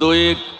2-1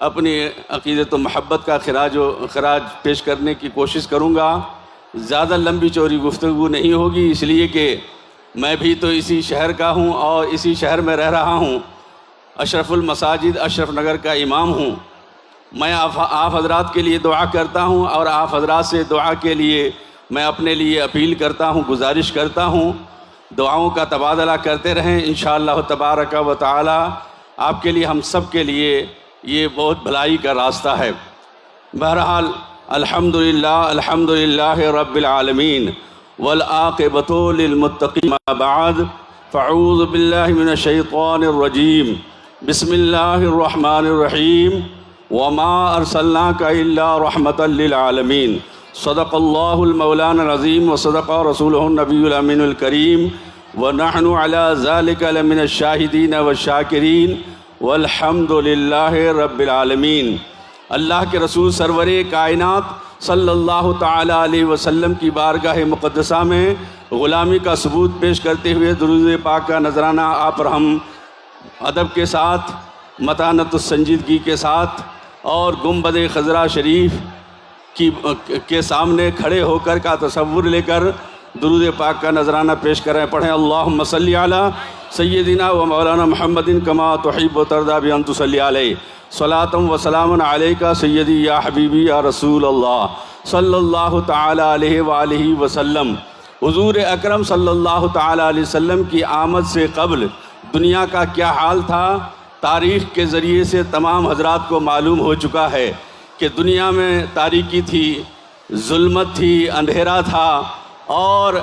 اپنی عقیدت و محبت کا خراج پیش کرنے کی کوشش کروں گا۔ زیادہ لمبی چوڑی گفتگو نہیں ہوگی، اس لیے کہ میں بھی تو اسی شہر کا ہوں اور اسی شہر میں رہ رہا ہوں، اشرف المساجد اشرف نگر کا امام ہوں۔ میں آپ حضرات کے لیے دعا کرتا ہوں اور آپ حضرات سے دعا کے لیے میں اپنے لیے اپیل کرتا ہوں، گزارش کرتا ہوں، دعاؤں کا تبادلہ کرتے رہیں انشاءاللہ تبارک و تعالی۔ آپ کے لیے، ہم سب کے لیے یہ بہت بھلائی کا راستہ ہے۔ بہرحال الحمدللہ رب العالمین والعاقبۃ للمتقین، ما بعد فاعوذ باللہ من الشیطان الرجیم، بسم اللہ الرحمن الرحیم، وما ارسلناک الا رحمۃ للعالمین، صدق اللہ المولانا العظیم وصدق رسولہ النبی الامین الکریم، ونحن علی ذلک لمن الشاہدین والشاکرین، والحمد للہ رب العالمین۔ اللہ کے رسول سرور کائنات صلی اللہ تعالی علیہ وسلم کی بارگاہ مقدسہ میں غلامی کا ثبوت پیش کرتے ہوئے درود پاک کا نذرانہ آپ پر ہم ادب کے ساتھ، متانت السنجیدگی کے ساتھ اور گنبد خضرا شریف کے سامنے کھڑے ہو کر کا تصور لے کر درود پاک کا نذرانہ پیش کریں۔ پڑھیں اللہم صلی علی سیدنا و مولانا محمد کما تحب و ترضی بان تصلی علیہ، صلاۃ و سلام علیکہ سیدی یا حبیبی یا رسول اللہ صلی اللہ تعالی علیہ وآلہ وسلم۔ حضور اکرم صلی اللہ تعالی علیہ وسلم کی آمد سے قبل دنیا کا کیا حال تھا، تاریخ کے ذریعے سے تمام حضرات کو معلوم ہو چکا ہے کہ دنیا میں تاریکی تھی، ظلمت تھی، اندھیرا تھا اور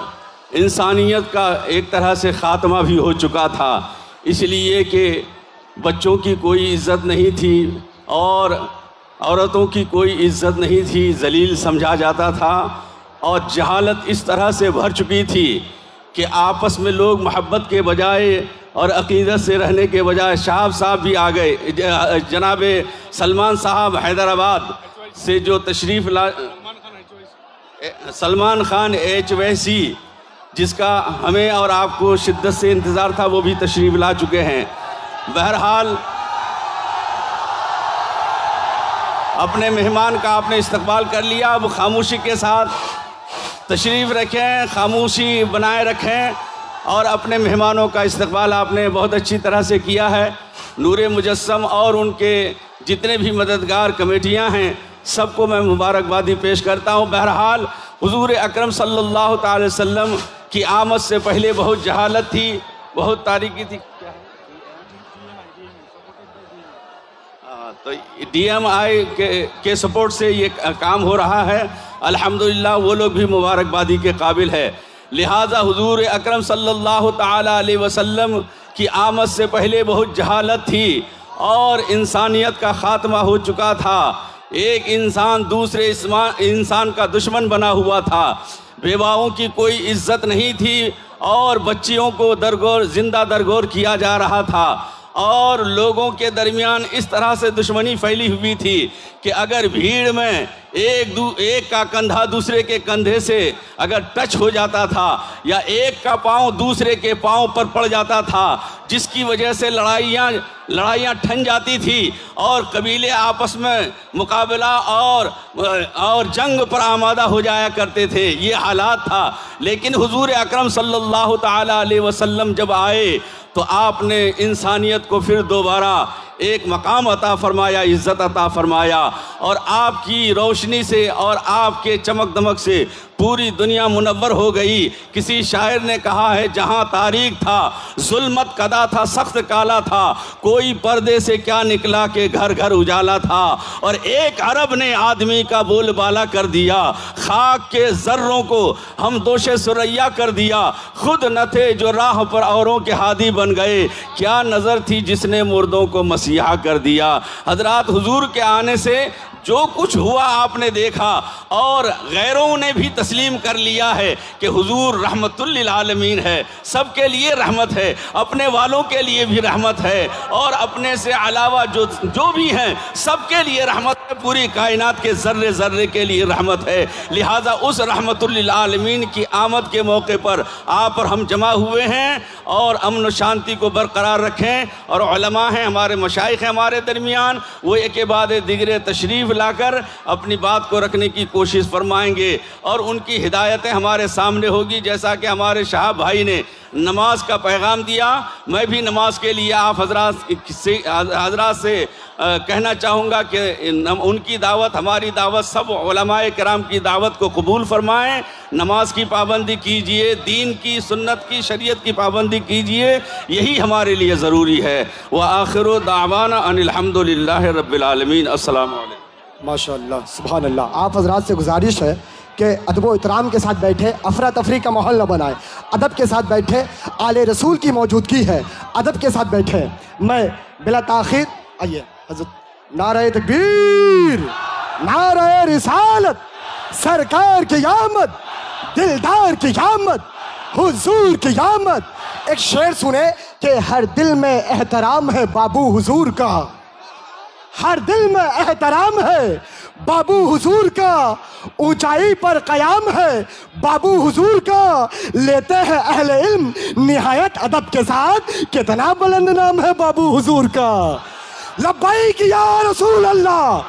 انسانیت کا ایک طرح سے خاتمہ بھی ہو چکا تھا، اس لیے کہ بچوں کی کوئی عزت نہیں تھی اور عورتوں کی کوئی عزت نہیں تھی، ذلیل سمجھا جاتا تھا، اور جہالت اس طرح سے بھر چکی تھی کہ آپس میں لوگ محبت کے بجائے اور عقیدت سے رہنے کے بجائے، شہاب صاحب بھی آ گئے، جناب سلمان صاحب حیدرآباد سے جو تشریف سلمان خان ایچ ویسی، جس کا ہمیں اور آپ کو شدت سے انتظار تھا، وہ بھی تشریف لا چکے ہیں۔ بہرحال اپنے مہمان کا آپ نے استقبال کر لیا، اب خاموشی کے ساتھ تشریف رکھیں، خاموشی بنائے رکھیں اور اپنے مہمانوں کا استقبال آپ نے بہت اچھی طرح سے کیا ہے۔ نور مجسم اور ان کے جتنے بھی مددگار کمیٹیاں ہیں، سب کو میں مبارکبادی پیش کرتا ہوں۔ بہرحال حضور اکرم صلی اللہ تعالی وسلم کی آمد سے پہلے بہت جہالت تھی، بہت تاریکی تھی۔ تو ڈی ایم آئی کے سپورٹ سے یہ کام ہو رہا ہے، الحمدللہ وہ لوگ بھی مبارکبادی کے قابل ہے۔ لہٰذا حضور اکرم صلی اللہ تعالی علیہ وسلم کی آمد سے پہلے بہت جہالت تھی اور انسانیت کا خاتمہ ہو چکا تھا، ایک انسان دوسرے انسان کا دشمن بنا ہوا تھا، بیواؤں کی کوئی عزت نہیں تھی اور بچیوں کو زندہ درگور کیا جا رہا تھا، اور لوگوں کے درمیان اس طرح سے دشمنی پھیلی ہوئی تھی کہ اگر بھیڑ میں ایک کا کندھا دوسرے کے کندھے سے اگر ٹچ ہو جاتا تھا یا ایک کا پاؤں دوسرے کے پاؤں پر پڑ جاتا تھا، جس کی وجہ سے لڑائیاں ٹھن جاتی تھی اور قبیلے آپس میں مقابلہ اور جنگ پر آمادہ ہو جایا کرتے تھے، یہ حالات تھا۔ لیکن حضور اکرم صلی اللہ تعالی علیہ وسلم جب آئے تو آپ نے انسانیت کو پھر دوبارہ ایک مقام عطا فرمایا، عزت عطا فرمایا، اور آپ کی روشنی سے اور آپ کے چمک دمک سے پوری دنیا منور ہو گئی۔ کسی شاعر نے کہا ہے، جہاں تاریک تھا ظلمت کدا تھا، سخت کالا تھا، کوئی پردے سے کیا نکلا کہ گھر گھر اجالا تھا، اور ایک عرب نے آدمی کا بول بالا کر دیا، خاک کے ذروں کو ہم دوش ثریا کر دیا، خود نہ تھے جو راہ پر اوروں کے ہادی بن گئے، کیا نظر تھی جس نے مردوں کو مسیحا کر دیا۔ حضرات، حضور کے آنے سے جو کچھ ہوا آپ نے دیکھا، اور غیروں نے بھی تسلیم کر لیا ہے کہ حضور رحمت للعالمین ہے، سب کے لیے رحمت ہے، اپنے والوں کے لیے بھی رحمت ہے، اور اپنے سے علاوہ جو بھی ہیں سب کے لیے رحمت ہے، پوری کائنات کے ذرے ذرے کے لیے رحمت ہے۔ لہٰذا اس رحمت للعالمین کی آمد کے موقع پر آپ اور ہم جمع ہوئے ہیں، اور امن و شانتی کو برقرار رکھیں، اور علماء ہیں ہمارے، مشائخ ہیں ہمارے درمیان، وہ ایک کے بعد دیگر تشریف لا کر اپنی بات کو رکھنے کی کوشش فرمائیں گے، اور ان کی ہدایتیں ہمارے سامنے ہوگی۔ جیسا کہ ہمارے شہاب بھائی نے نماز کا پیغام دیا، میں بھی نماز کے لیے آپ حضرات سے کہنا چاہوں گا کہ ان کی دعوت، ہماری دعوت، سب علماء کرام کی دعوت کو قبول فرمائیں، نماز کی پابندی کیجئے، دین کی، سنت کی، شریعت کی پابندی کیجئے، یہی ہمارے لیے ضروری ہے۔ وآخر دعوانا ان الحمد للہ رب العالمین۔ السلام علیکم۔ ماشاء اللہ، سبحان اللہ۔ آپ حضرات سے گزارش ہے کہ ادب و احترام کے ساتھ بیٹھے، افراتفری کا ماحول نہ بنائے، ادب کے ساتھ بیٹھے، آل رسول کی موجودگی ہے، ادب کے ساتھ بیٹھے۔ میں بلا تاخیر، آئیے حضرت، نعرہ تکبیر، نعرہ رسالت، سرکار کی آمد، دلدار کی آمد، حضور کی آمد۔ ایک شعر سنے کہ ہر دل میں احترام ہے بابو حضور کا، ہر دل میں احترام ہے بابو حضور کا، اونچائی پر قیام ہے بابو حضور کا، لیتے ہیں اہل علم نہایت ادب کے ساتھ، کتنا بلند نام ہے بابو حضور کا۔ لبیک یا رسول اللہ،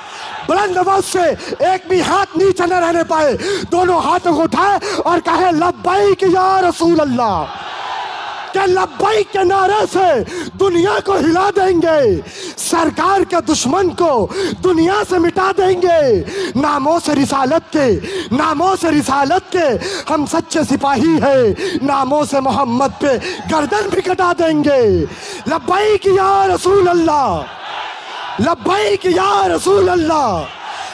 بلند آواز سے ایک بھی ہاتھ نیچے نہ رہنے پائے، دونوں ہاتھوں کو اٹھائے اور کہے لبیک یا رسول اللہ، کہ لبیک کے نعرے سے دنیا کو ہلا دیں گے، سرکار کے دشمن کو دنیا سے مٹا دیں گے، ناموں سے رسالت کے، ناموں سے رسالت کے ہم سچے سپاہی ہیں، ناموں سے محمد پہ گردن بھی کٹا دیں گے۔ لبیک یا رسول اللہ، لبیک یا رسول اللہ،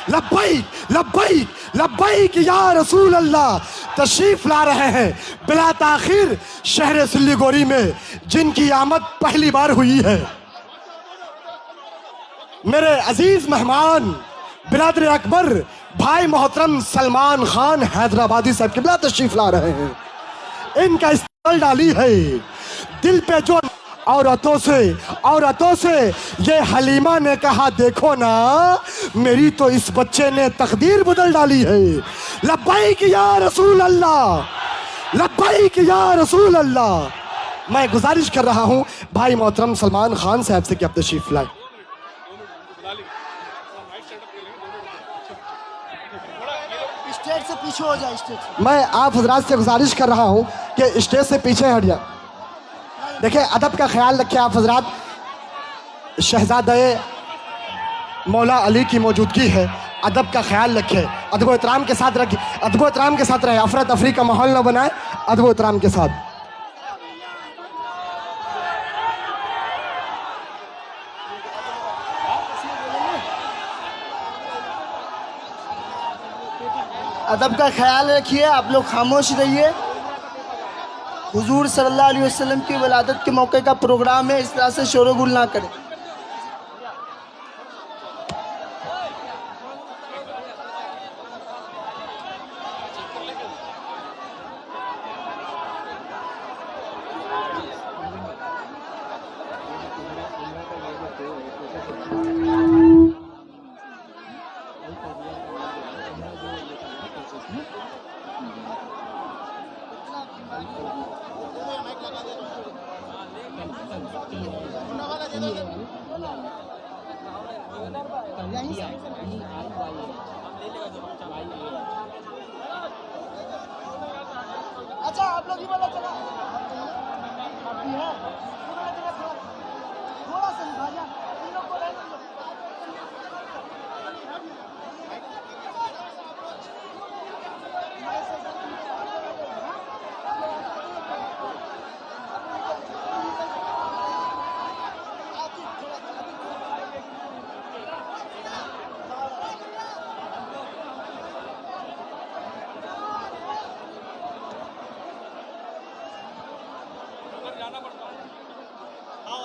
لبیک لبیک لبیک یا رسول اللہ۔ تشریف لا رہے ہیں بلا تاخیر شہر سلیگوڑی میں، جن کی آمد پہلی بار ہوئی ہے، میرے عزیز مہمان برادر اکبر بھائی محترم سلمان خان حیدرآبادی صاحب قبلہ تشریف لا رہے ہیں۔ ان کا استقبال ڈالی ہے، دل پہ جو عورتوں سے یہ حلیمہ نے کہا دیکھو نا، میری تو اس بچے نے تقدیر بدل ڈالی ہے۔ لبیک یا رسول اللہ، لبیک یا رسول اللہ۔ میں گزارش کر رہا ہوں بھائی محترم سلمان خان صاحب سے کہ آپ تشریف لائیں۔ اسٹیج سے پیچھے ہو جائے، اسٹیج سے۔ میں آپ حضرات سے گزارش کر رہا ہوں کہ اسٹیج سے پیچھے ہٹ جائیں۔ دیکھیں ادب کا خیال رکھیں آپ حضرات، شہزادہ مولا علی کی موجودگی ہے، ادب کا خیال رکھیں، ادب و احترام کے ساتھ رکھیں، ادب و احترام کے ساتھ رہیں، افراتفری کا ماحول نہ بنائیں، ادب و احترام کے ساتھ۔ ادب کا خیال رکھیے، آپ لوگ خاموش رہیے۔ حضور صلی اللہ علیہ وسلم کی ولادت کے موقع کا پروگرام ہے، اس طرح سے شور و گل نہ کریں۔ اچھا آپ لوگ ہی بولا چلا تھوڑا سا بھاجا ان لوگ کو رہنے دو۔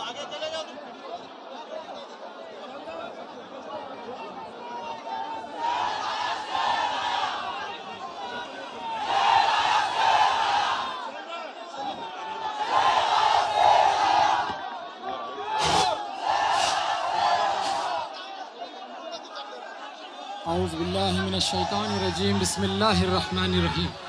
آگے چلے جاؤ۔ اعوذ باللہ من الشیطان الرجیم بسم اللہ الرحمن الرحیم